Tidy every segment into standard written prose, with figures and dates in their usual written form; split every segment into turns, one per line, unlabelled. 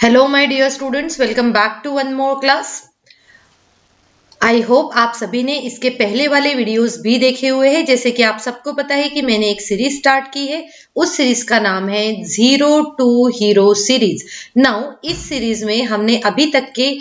Hello my dear students, welcome back to one more class. I hope आप सभी ने इसके पहले वाले वीडियोस भी देखे हुए हैं। जैसे कि आप सबको पता है कि मैंने एक सीरीज स्टार्ट की है, उस सीरीज का नाम है zero to hero series. Now इस सीरीज में हमने अभी तक के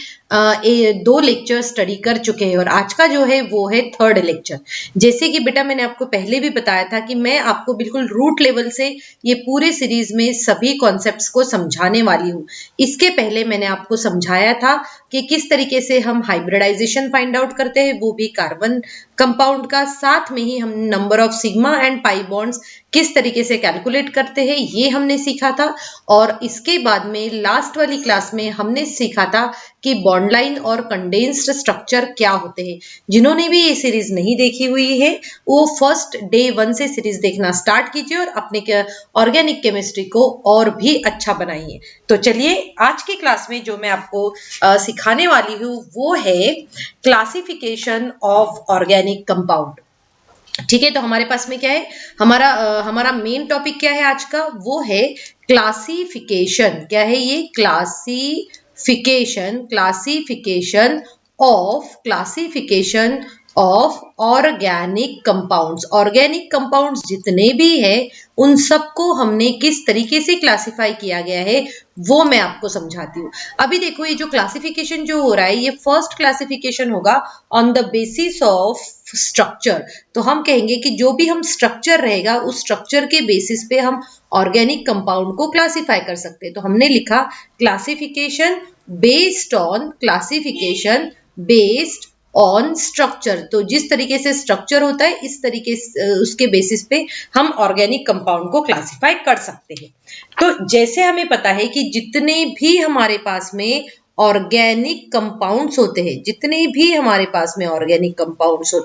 2 लेक्चर स्टडी कर चुके हैं और आज का जो है वो है 3rd लेक्चर। जैसे कि बेटा मैंने आपको पहले भी बताया था कि मैं आपको बिल्कुल रूट लेवल से ये पूरे सीरीज में सभी कॉन्सेप्ट्स को समझाने वाली हूँ। इसके पहले मैंने आपको समझाया था कि किस तरीके से हम हाइब्रिडाइजेशन फाइंड आउट करते हैं, वो भी कार्बन कंपाउंड का, साथ में ही हम number of sigma and pi bonds किस तरीके से कैलकुलेट करते हैं ये हमने सीखा था। और इसके बाद में लास्ट वाली क्लास में हमने सीखा था कि बॉन्ड लाइन और कंडेंस्ड स्ट्रक्चर क्या होते हैं। जिन्होंने भी ये सीरीज नहीं देखी हुई है वो फर्स्ट डे 1 से सीरीज देखना स्टार्ट कीजिए और अपने ऑर्गेनिक केमिस्ट्री को और भी अच्छा बनाइए। तो चलिए आज की क्लास में जो मैं आपको सिखाने वाली हूँ वो है क्लासिफिकेशन ऑफ ऑर्गेनिक कंपाउंड। ठीक है, तो हमारे पास में क्या है, हमारा मेन टॉपिक क्या है आज का, वो है क्लासिफिकेशन। क्या है ये? Classification of organic compounds. Organic compounds जितने भी है उन सबको हमने किस तरीके से क्लासिफाई किया गया है वो मैं आपको समझाती हूँ। अभी देखो ये जो क्लासिफिकेशन जो हो रहा है ये फर्स्ट क्लासिफिकेशन होगा on the basis of structure. तो हम कहेंगे कि जो भी हम स्ट्रक्चर रहेगा उस स्ट्रक्चर के बेसिस पे हम ऑर्गेनिक कंपाउंड को क्लासिफाई कर सकते हैं। तो हमने लिखा क्लासिफिकेशन बेस्ड ऑन स्ट्रक्चर। तो जिस तरीके से स्ट्रक्चर होता है इस तरीके से उसके बेसिस पे हम ऑर्गेनिक कंपाउंड को क्लासिफाई कर सकते हैं। तो जैसे हमें पता है कि जितने भी हमारे पास में ऑर्गेनिक कंपाउंड्स होते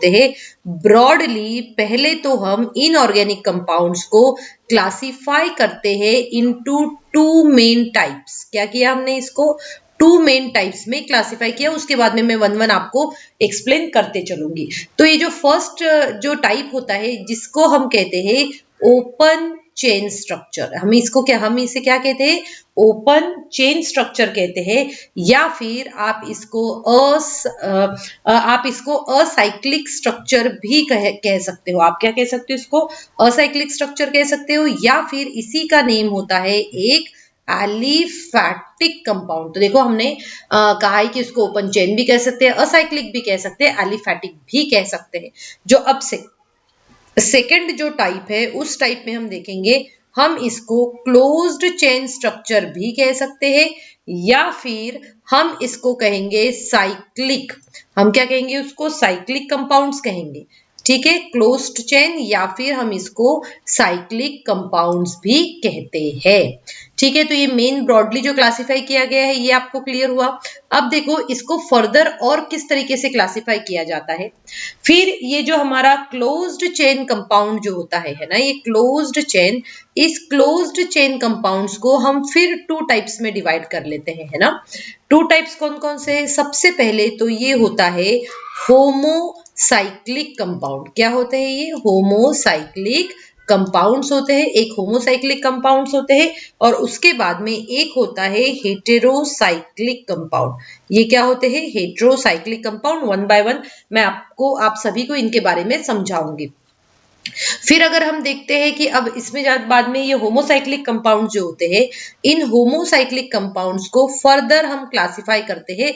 हैं ब्रॉडली पहले तो हम इन ऑर्गेनिक कंपाउंड्स को क्लासिफाई करते हैं इनटू 2 मेन टाइप्स। क्या किया हमने? इसको 2 मेन टाइप्स में क्लासिफाई किया। उसके बाद में मैं 1-1 आपको एक्सप्लेन करते चलूंगी। तो ये जो फर्स्ट जो टाइप होता है जिसको हम कहते हैं ओपन चेन स्ट्रक्चर, हम इसे क्या कहते हैं? ओपन चेन स्ट्रक्चर कहते हैं, या फिर आप इसको असाइक्लिक स्ट्रक्चर भी कह सकते हो। आप क्या कह सकते हो? इसको असाइक्लिक स्ट्रक्चर कह सकते हो, या फिर इसी का नेम होता है एक एलिफैटिक कंपाउंड। तो देखो हमने कहा है कि इसको ओपन चेन भी कह सकते हैं, असाइक्लिक भी कह सकते हैं, एलिफैटिक भी कह सकते हैं। जो अब से सेकेंड जो टाइप है उस टाइप में हम देखेंगे, हम इसको क्लोज्ड चेन स्ट्रक्चर भी कह सकते हैं, या फिर हम इसको कहेंगे साइक्लिक। हम क्या कहेंगे? उसको साइक्लिक कंपाउंड्स कहेंगे। ठीक है, क्लोज्ड चेन या फिर हम इसको साइक्लिक कंपाउंड्स भी कहते हैं। ठीक है, तो ये मेन ब्रॉडली जो क्लासिफाई किया गया है ये आपको क्लियर हुआ। अब देखो इसको फर्दर और किस तरीके से क्लासिफाई किया जाता है। फिर ये जो हमारा क्लोज्ड चेन कंपाउंड जो होता है ना, ये क्लोज्ड चेन, इस क्लोज्ड चेन कंपाउंड्स को हम फिर 2 टाइप्स में डिवाइड कर लेते हैं, है ना। 2 टाइप्स कौन कौन से? सबसे पहले तो ये होता है होमोसाइक्लिक कंपाउंड। क्या होते हैं ये? होमोसाइक्लिक कंपाउंड्स होते हैं। एक होमोसाइक्लिक कंपाउंड्स होते हैं और उसके बाद में एक होता है हेटेरोसाइक्लिक कंपाउंड। ये क्या होते हैं? Heterocyclic compound. 1 बाय 1 मैं आप सभी को इनके बारे में समझाऊंगी। फिर अगर हम देखते हैं कि अब इसमें बाद में ये होमोसाइक्लिक कंपाउंड जो होते हैं, इन होमोसाइक्लिक कंपाउंड्स को फर्दर हम क्लासिफाई करते हैं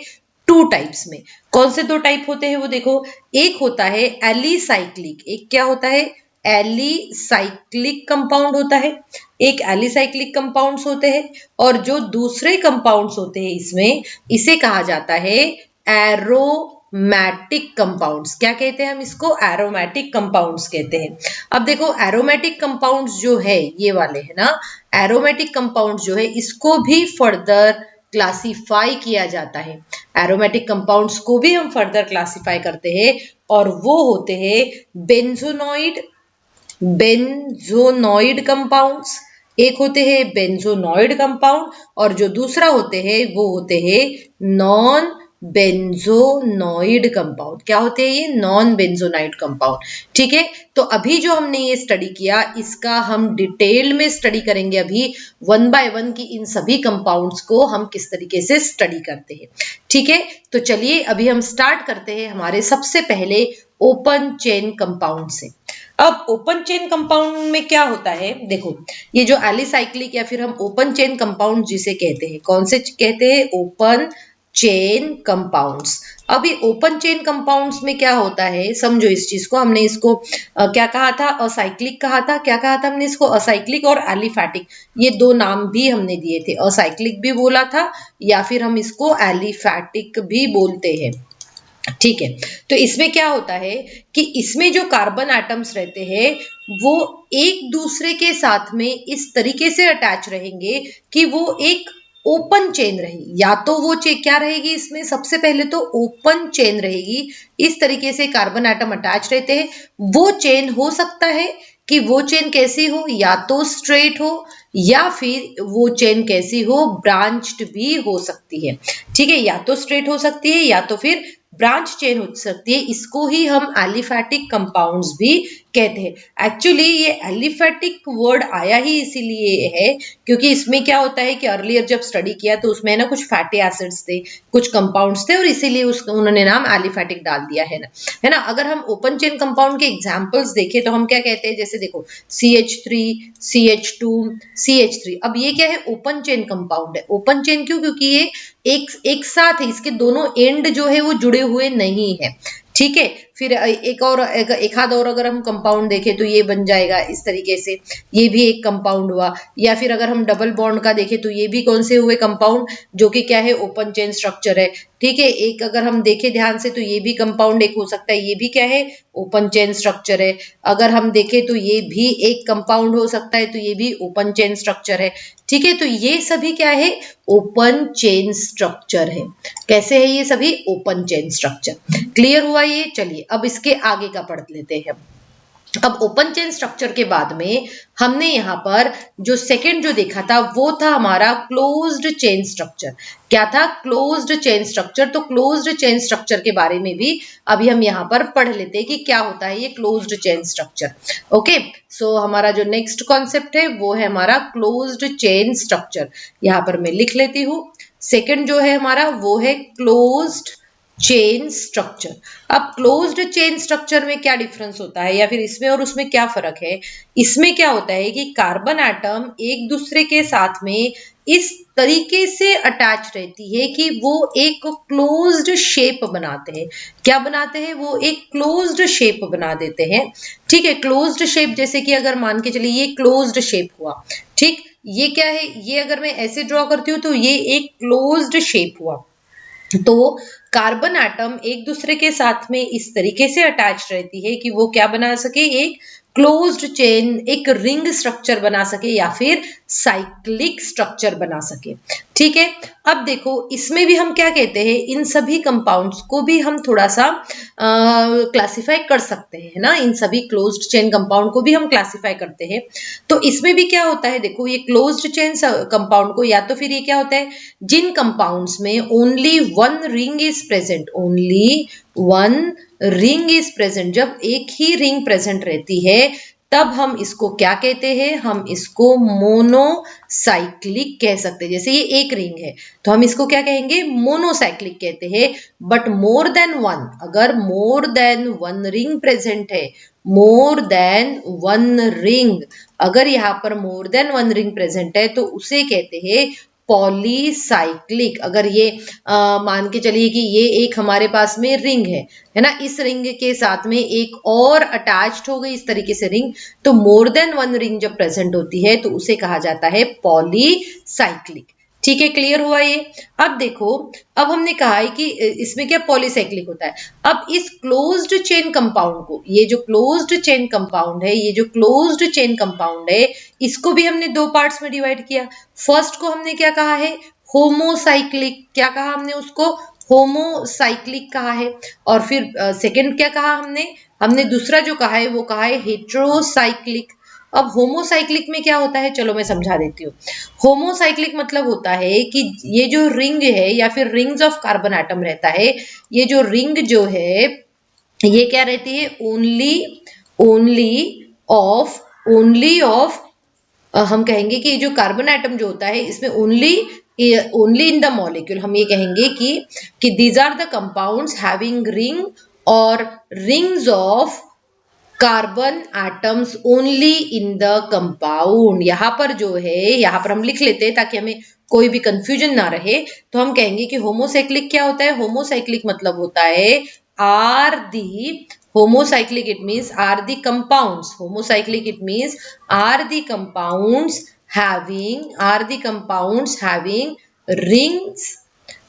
2 टाइप्स में। कौन से 2 टाइप होते हैं वो देखो। एक होता है एलिसाइक्लिक। एक क्या होता है? एलिसाइक्लिक कंपाउंड होता है। एक एलिसाइक्लिक कंपाउंड्स होते हैं, और जो दूसरे कंपाउंड्स होते हैं इसमें, इसे कहा जाता है एरोमैटिक कंपाउंड्स। क्या कहते हैं हम इसको? एरोमैटिक कंपाउंड्स कहते हैं। अब देखो एरोमैटिक कंपाउंड्स जो है ये वाले है ना, एरोमैटिक कंपाउंड्स जो है इसको भी फर्दर क्लासिफाई किया जाता है। एरोमेटिक कंपाउंड्स को भी हम फर्दर क्लासिफाई करते हैं और वो होते हैं बेंजोनॉइड कंपाउंड्स। एक होते हैं बेंजोनॉइड कंपाउंड और जो दूसरा होते हैं वो होते हैं नॉन बेंजोनॉइड कंपाउंड। क्या होते हैं ये? Non benzenoid compound. ठीक है, तो अभी जो हमने ये स्टडी किया इसका हम डिटेल में स्टडी करेंगे अभी वन बाय वन की इन सभी कंपाउंड्स को हम किस तरीके से स्टडी करते हैं। ठीक है, तो चलिए अभी हम स्टार्ट करते हैं हमारे सबसे पहले ओपन चेन कंपाउंड से। अब ओपन चेन कंपाउंड में क्या होता है, देखो ये जो एलिसाइक्लिक या फिर हम ओपन चेन कंपाउंड जिसे कहते हैं, कौन से कहते हैं? Open chain compounds. अभी ओपन चेन कंपाउंड्स में क्या होता है, समझो इस चीज को। हमने इसको क्या कहा था? असाइक्लिक कहा था। क्या कहा था हमने इसको? असाइक्लिक और एलिफैटिक, ये दो नाम भी हमने दिए थे। असाइक्लिक भी बोला था या फिर हम इसको एलिफैटिक भी बोलते हैं। ठीक है, तो इसमें क्या होता है कि इसमें जो कार्बन एटम्स रहते हैं वो एक दूसरे के साथ में इस तरीके से अटैच रहेंगे कि वो एक ओपन चेन रहेगी। या तो वो क्या रहेगी इसमें? सबसे पहले तो ओपन चेन रहेगी। इस तरीके से कार्बन एटम अटैच रहते हैं। वो चेन हो सकता है कि वो चेन कैसी हो? या तो स्ट्रेट हो या फिर वो चेन कैसी हो? ब्रांच्ड भी हो सकती है। ठीक है, या तो स्ट्रेट हो सकती है या तो फिर ब्रांच चेन हो सकती है। इसको ही हम एलिफैटिक कंपाउंड्स भी कहते हैं। एक्चुअली ये एलिफैटिक वर्ड आया ही इसीलिए है क्योंकि इसमें क्या होता है कि अर्लियर जब स्टडी किया तो उसमें ना कुछ फैटी एसिड्स थे, कुछ कंपाउंड्स थे और इसीलिए उन्होंने नाम एलिफैटिक डाल दिया है ना। अगर हम ओपन चेन कंपाउंड के एग्जांपल्स देखें तो हम क्या कहते हैं, जैसे देखो CH3, CH2, CH3। अब ये क्या है? ओपन चेन कंपाउंड है। ओपन चेन क्यों? क्योंकि ये एक साथ है, इसके दोनों एंड जो है वो जुड़े हुए नहीं है। ठीक है, फिर एक आध और अगर हम कंपाउंड देखें तो ये बन जाएगा इस तरीके से, ये भी एक कंपाउंड हुआ। या फिर अगर हम डबल बॉन्ड का देखें तो ये भी कौन से हुए? कंपाउंड, जो कि क्या है? ओपन चेन स्ट्रक्चर है। ठीक है, एक अगर हम देखें ध्यान से तो ये भी कंपाउंड एक हो सकता है, ये भी क्या है? ओपन चेन स्ट्रक्चर है। अगर हम देखें तो ये भी एक कंपाउंड हो सकता है, तो ये भी ओपन चेन स्ट्रक्चर है। ठीक है, तो ये सभी क्या है? ओपन चेन स्ट्रक्चर है। कैसे है ये सभी? Open chain structure. क्लियर हुआ ये? चलिए अब इसके आगे का पढ़ लेते हैं। अब ओपन चेन स्ट्रक्चर के बाद में हमने यहाँ पर जो सेकंड जो देखा था वो था हमारा क्लोज्ड चेन स्ट्रक्चर। क्या था? Closed chain structure. तो क्लोज्ड चेन स्ट्रक्चर के बारे में भी अभी हम यहाँ पर पढ़ लेते हैं कि क्या होता है ये क्लोज्ड चेन स्ट्रक्चर। ओके, सो हमारा जो नेक्स्ट कॉन्सेप्ट है वो है हमारा क्लोज्ड चेन स्ट्रक्चर। यहाँ पर मैं लिख लेती हूँ। सेकंड जो है हमारा वो है क्लोज्ड चेन स्ट्रक्चर। अब क्लोज्ड चेन स्ट्रक्चर में क्या डिफरेंस होता है या फिर इसमें और उसमें क्या फर्क है? इसमें क्या होता है कि कार्बन एटम एक दूसरे के साथ में इस तरीके से अटैच रहती है कि वो एक क्लोज्ड शेप बनाते हैं। क्या बनाते हैं? वो एक क्लोज्ड शेप बना देते हैं। ठीक है, क्लोज्ड शेप जैसे कि अगर मान के चलिए ये क्लोज्ड शेप हुआ। ठीक, ये क्या है? ये अगर मैं ऐसे ड्रॉ करती हूँ तो ये एक क्लोज्ड शेप हुआ। तो कार्बन एटम एक दूसरे के साथ में इस तरीके से अटैच रहती है कि वो क्या बना सके? एक क्लोज्ड चेन, एक रिंग स्ट्रक्चर बना सके या फिर साइक्लिक स्ट्रक्चर बना सके। ठीक है, अब देखो इसमें भी हम क्या कहते हैं, इन सभी कंपाउंड्स को भी हम थोड़ा सा क्लासिफाई कर सकते हैं, है ना। इन सभी क्लोज्ड चेन कंपाउंड को भी हम क्लासिफाई करते हैं। तो इसमें भी क्या होता है, देखो ये क्लोज्ड चेन कंपाउंड को, या तो फिर ये क्या होता है, जिन कंपाउंड्स में only one ring is present, only one ring is present, जब एक ही रिंग प्रेजेंट रहती है तब हम इसको क्या कहते हैं, हम इसको मोनोसाइक्लिक कह सकते हैं। जैसे ये एक रिंग है तो हम इसको क्या कहेंगे, मोनोसाइक्लिक कहते हैं। बट मोर देन वन, अगर more than one ring present है, मोर देन वन रिंग, अगर यहाँ पर more than one ring present है तो उसे कहते हैं पॉलीसाइक्लिक। अगर ये मान के चलिए कि ये एक हमारे पास में रिंग है ना, इस रिंग के साथ में एक और अटैच्ड हो गई इस तरीके से रिंग, तो मोर देन वन रिंग जब प्रेजेंट होती है तो उसे कहा जाता है पॉलीसाइक्लिक। ठीक है, क्लियर हुआ ये। अब देखो, अब हमने कहा है कि इसमें क्या पॉलीसाइक्लिक होता है। अब इस क्लोज्ड चेन कंपाउंड को, ये जो क्लोज्ड चेन कंपाउंड है, ये जो क्लोज्ड चेन कंपाउंड है, इसको भी हमने दो पार्ट्स में डिवाइड किया। फर्स्ट को हमने क्या कहा है, होमोसाइक्लिक। क्या कहा हमने उसको, होमोसाइक्लिक कहा है। और फिर सेकंड क्या कहा हमने दूसरा जो कहा है वो कहा है हेटेरोसाइक्लिक। अब होमोसाइक्लिक में क्या होता है, चलो मैं समझा देती हूँ। होमोसाइक्लिक मतलब होता है कि ये जो रिंग है या फिर रिंग्स ऑफ कार्बन एटम रहता है, ये जो रिंग जो है ये क्या रहती है, ओनली ऑफ हम कहेंगे कि जो कार्बन एटम जो होता है इसमें ओनली इन द मॉलिक्यूल, हम ये कहेंगे कि these are the compounds having ring और rings of carbon atoms only in the compound. यहाँ पर जो है, यहाँ पर हम लिख लेते हैं ताकि हमें कोई भी कंफ्यूजन ना रहे, तो हम कहेंगे कि होमोसाइक्लिक क्या होता है। होमोसाइक्लिक मतलब होता है are the homocyclic it means are the compounds, homocyclic it means are the compounds having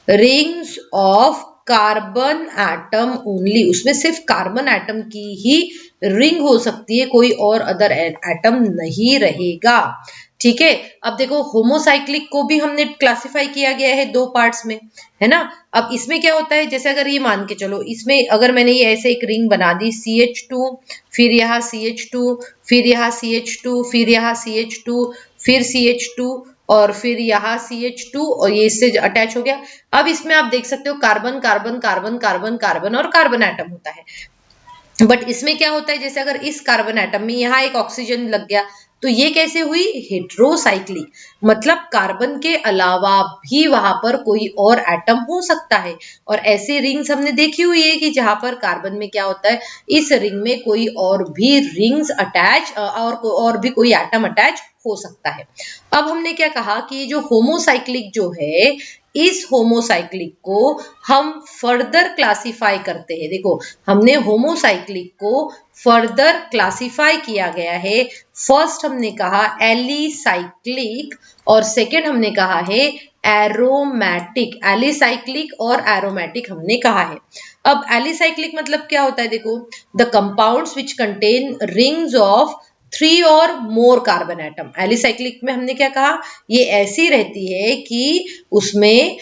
rings of carbon atom only, उसमें सिर्फ कार्बन एटम की ही रिंग हो सकती है, कोई और अदर एटम नहीं रहेगा। ठीक है, अब देखो होमोसाइक्लिक को भी हमने क्लासिफाई किया गया है दो पार्ट्स में, है ना। अब इसमें क्या होता है, जैसे अगर ये मान के चलो, इसमें अगर मैंने ये ऐसे एक रिंग बना दी CH2, फिर यहाँ CH2, फिर यहाँ CH2, फिर यहाँ CH2, फिर CH2 और फिर यहाँ CH2 और ये इससे अटैच हो गया। अब इसमें आप देख सकते हो carbon carbon carbon carbon carbon और कार्बन एटम होता है। बट इसमें क्या होता है, जैसे अगर इस कार्बन एटम में यहाँ एक ऑक्सीजन लग गया तो ये कैसे हुई, हेट्रोसाइक्लिक, मतलब कार्बन के अलावा भी वहां पर कोई और एटम हो सकता है। और ऐसे रिंग्स हमने देखी हुई है कि जहां पर कार्बन में क्या होता है, इस रिंग में कोई और भी रिंग्स अटैच और भी कोई एटम अटैच हो सकता है। अब हमने क्या कहा कि जो होमोसाइक्लिक जो है, इस होमोसाइक्लिक को हम फर्दर क्लासिफाई करते हैं। देखो, हमने होमोसाइक्लिक को फर्दर क्लासिफाई किया गया है। फर्स्ट हमने कहा एलिसाइक्लिक और सेकंड हमने कहा है एरोमेटिक। एलिसाइक्लिक और एरोमेटिक हमने कहा है। अब एलिसाइक्लिक मतलब क्या होता है, देखो, the compounds which contain rings of 3 और मोर कार्बन एटम। एलिसाइक्लिक में हमने क्या कहा, ये ऐसी रहती है कि उसमें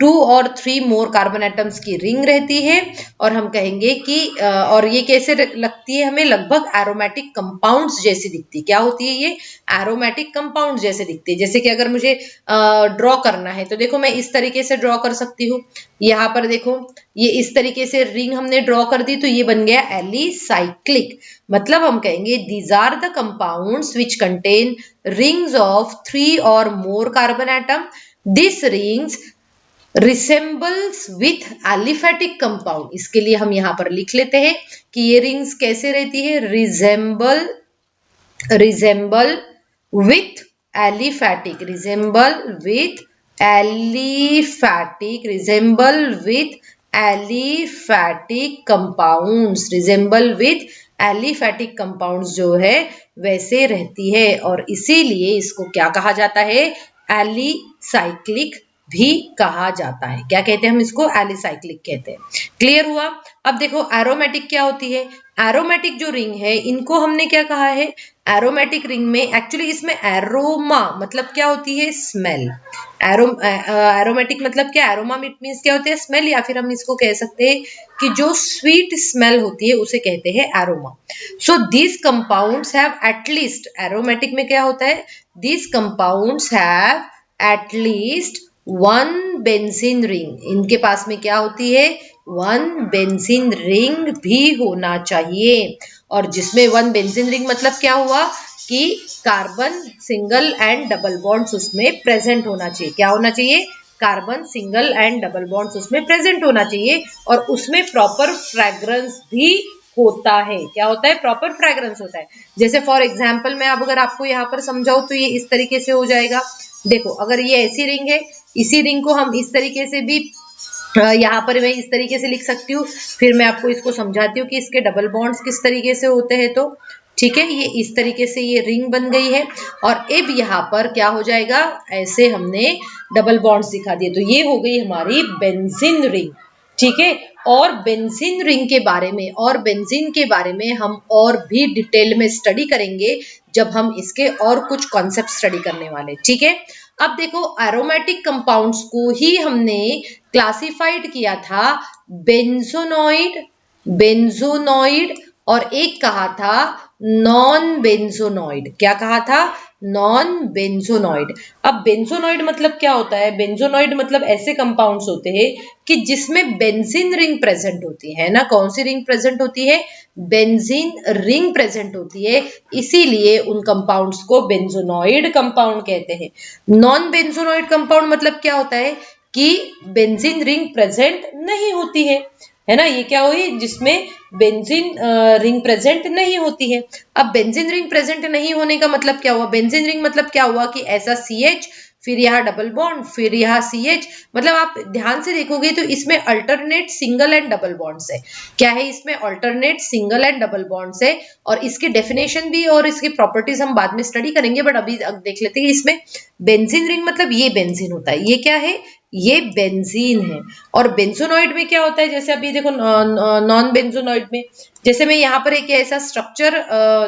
2 और 3 मोर कार्बन एटम्स की रिंग रहती है और हम कहेंगे कि और ये कैसे लगती है, हमें लगभग एरोमेटिक कंपाउंड्स जैसी दिखती है। क्या होती है ये, एरोमेटिक कंपाउंड्स जैसे दिखती है। जैसे कि अगर मुझे ड्रॉ करना है तो देखो मैं इस तरीके से ड्रॉ कर सकती हूँ। यहाँ पर देखो, ये इस तरीके से रिंग हमने ड्रॉ कर दी तो ये बन गया एलिसाइक्लिक। मतलब हम कहेंगे these are the compounds which contain rings of 3 और more carbon atom. This rings resembles with aliphatic compound. इसके लिए हम यहाँ पर लिख लेते हैं कि ये रिंग्स कैसे रहती है, resemble with aliphatic, aliphatic compounds जो है वैसे रहती है और इसीलिए इसको क्या कहा जाता है, एलिसाइक्लिक भी कहा जाता है। क्या कहते हैं हम इसको, एलिसाइक्लिक कहते हैं। क्लियर हुआ। अब देखो एरोमेटिक क्या होती है। एरोमेटिक जो रिंग है इनको हमने क्या कहा है, एरोमेटिक रिंग में एक्चुअली इसमें एरोमा मतलब क्या होती है, स्मेल। एरोमेटिक मतलब क्या, एरोमा मीन्स क्या होती है, स्मेल, या फिर हम इसको कह सकते हैं कि जो स्वीट स्मेल होती है उसे कहते हैं aroma. So this compounds have at least, aromatic में क्या होता है, this compounds have at least 1 benzene ring. इनके पास में क्या होती है, 1 बेंजीन रिंग भी होना चाहिए। और जिसमें 1 बेंजीन रिंग मतलब क्या हुआ कि carbon single and double bonds उसमें प्रेजेंट होना चाहिए। क्या होना चाहिए, carbon single and double bonds उसमें प्रेजेंट होना चाहिए और उसमें प्रॉपर फ्रेग्रेंस भी होता है। क्या होता है, प्रॉपर फ्रेग्रेंस होता है। जैसे फॉर एग्जाम्पल मैं अब अगर आपको यहाँ पर समझाऊं तो ये इस तरीके से हो जाएगा। देखो, अगर ये ऐसी रिंग है, इसी रिंग को हम इस तरीके से भी यहाँ पर मैं इस तरीके से लिख सकती हूँ। फिर मैं आपको इसको समझाती हूँ कि इसके डबल बॉन्ड्स किस तरीके से होते हैं। तो ठीक है, ये इस तरीके से ये रिंग बन गई है और अब यहाँ पर क्या हो जाएगा, ऐसे हमने डबल बॉन्ड्स दिखा दिए तो ये हो गई हमारी बेंजीन रिंग। ठीक है, और बेंजीन रिंग के बारे में और बेंजीन के बारे में हम और भी डिटेल में स्टडी करेंगे जब हम इसके और कुछ कॉन्सेप्ट स्टडी करने वाले। ठीक है, अब देखो एरोमेटिक कंपाउंड्स को ही हमने क्लासिफाइड किया था बेंजोनॉइड और एक कहा था नॉन बेंजोनॉइड। क्या कहा था? Non benzenoid. अब बेंजोनॉइड मतलब क्या होता है? बेंजोनॉइड मतलब ऐसे कंपाउंड्स होते हैं कि जिसमें बेंजीन रिंग प्रेजेंट होती है ना। कौन सी रिंग प्रेजेंट होती है? बेंजीन रिंग प्रेजेंट होती है, इसीलिए उन कंपाउंड्स को बेंजोनॉइड कंपाउंड कहते हैं। नॉन बेंजोनॉइड कंपाउंड मतलब क्या होता है कि बेंजीन रिंग प्रेजेंट नहीं होती है ना। ये क्या हुई? जिसमें बेंजीन रिंग प्रेजेंट नहीं होती है। अब बेंजीन रिंग प्रेजेंट नहीं होने का मतलब क्या हुआ? बेंजीन रिंग मतलब क्या हुआ कि ऐसा CH, फिर यहाँ डबल बॉन्ड, फिर यहाँ CH। मतलब आप ध्यान से देखोगे तो इसमें alternate single and double bonds है। क्या है इसमें? Alternate single and double bonds है। और इसकी डेफिनेशन भी और इसकी प्रॉपर्टीज हम बाद में स्टडी करेंगे, बट अभी देख लेते हैं। इसमें बेंजीन रिंग मतलब ये बेंजीन होता है। ये क्या है? ये बेंजीन है। और बेंजोनॉइड में क्या होता है? जैसे अभी देखो नॉन बेंजोनॉइड में, जैसे मैं यहाँ पर एक ऐसा स्ट्रक्चर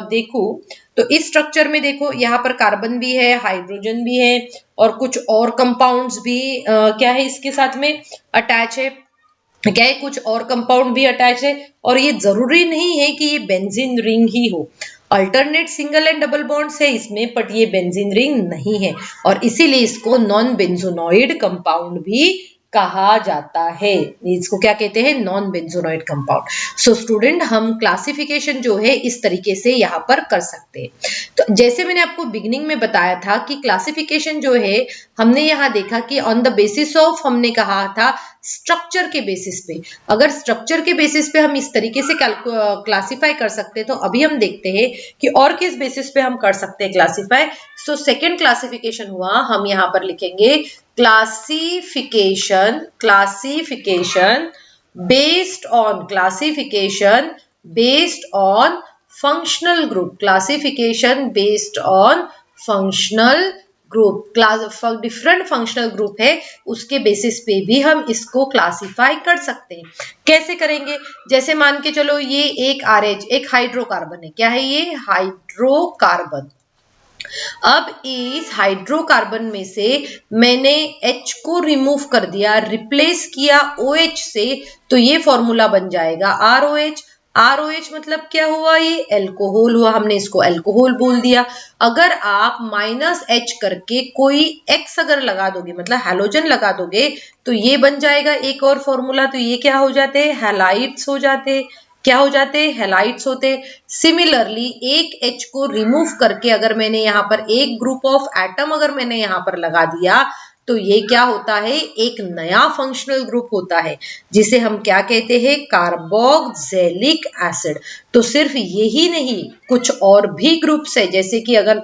देखूं, तो इस स्ट्रक्चर में देखो यहाँ पर कार्बन भी है, हाइड्रोजन भी है, और कुछ और कंपाउंड्स भी क्या है इसके साथ में अटैच है। क्या है? कुछ और कंपाउंड भी अटैच है। और ये जरूरी नहीं है कि ये बेंजीन रिंग ही हो। Alternate single and double bonds है इसमें, बट ये बेंजीन रिंग नहीं है, और इसीलिए इसको नॉन बेंजोनॉइड कंपाउंड भी कहा जाता है। इसको क्या कहते हैं? Non benzenoid compound. So student, हम क्लासिफिकेशन जो है इस तरीके से यहाँ पर कर सकते हैं। तो जैसे मैंने आपको बिगिनिंग में बताया था कि क्लासिफिकेशन जो है, हमने यहाँ देखा कि ऑन द बेसिस ऑफ, हमने कहा था स्ट्रक्चर के बेसिस पे। अगर स्ट्रक्चर के बेसिस पे हम इस तरीके से क्लासिफाई कर सकते हैं, तो अभी हम देखते हैं कि और किस बेसिस पे हम कर सकते हैं क्लासिफाई। सो सेकेंड क्लासिफिकेशन हुआ, हम यहाँ पर लिखेंगे classification based on functional group. Classification based on functional group. Different functional group है, उसके बेसिस पे भी हम इसको क्लासिफाई कर सकते हैं। कैसे करेंगे? जैसे मान के चलो ये एक RH, एक हाइड्रोकार्बन है। क्या है ये? हाइड्रोकार्बन। अब इस हाइड्रोकार्बन में से मैंने H को रिमूव कर दिया, रिप्लेस किया OH से, तो ये फॉर्मूला बन जाएगा ROH। ROH मतलब क्या हुआ? ये एल्कोहल हुआ, हमने इसको एल्कोहल बोल दिया। अगर आप -H करके कोई X अगर लगा दोगे, मतलब हैलोजन लगा दोगे, तो ये बन जाएगा एक और फॉर्मूला। तो ये क्या हो जाते हैं? हैलाइड्स हो जाते। क्या हो जाते? हैलाइड्स होते। सिमिलरली एक H को रिमूव करके अगर मैंने यहाँ पर एक ग्रुप ऑफ एटम अगर मैंने यहाँ पर लगा दिया, तो ये क्या होता है? एक नया फंक्शनल ग्रुप होता है, जिसे हम क्या कहते हैं? Carboxylic acid. तो सिर्फ यही नहीं, कुछ और भी ग्रुप्स है। जैसे कि अगर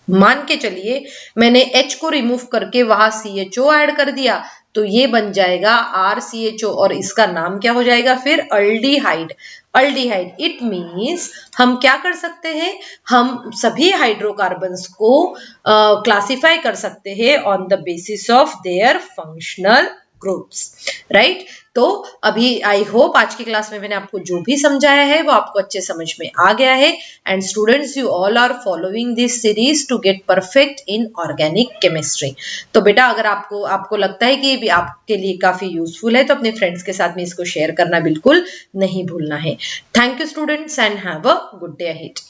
मान के चलिए मैंने H को रिमूव करके वहां CHO ऐड कर दिया, तो ये बन जाएगा RCHO, और इसका नाम क्या हो जाएगा फिर? अल्डिहाइड। अल्डिहाइड इट मीन्स हम क्या कर सकते हैं? हम सभी हाइड्रोकार्बन्स को क्लासिफाई कर सकते हैं on the basis of their functional groups, right. तो अभी आई होप आज की क्लास में मैंने आपको जो भी समझाया है वो आपको अच्छे समझ में आ गया है। And students, you all are following this series to get perfect in organic chemistry. तो बेटा, अगर आपको लगता है कि आपके लिए काफी यूजफुल है, तो अपने फ्रेंड्स के साथ में इसको शेयर करना बिल्कुल नहीं भूलना है। Thank you students, and have a good day ahead.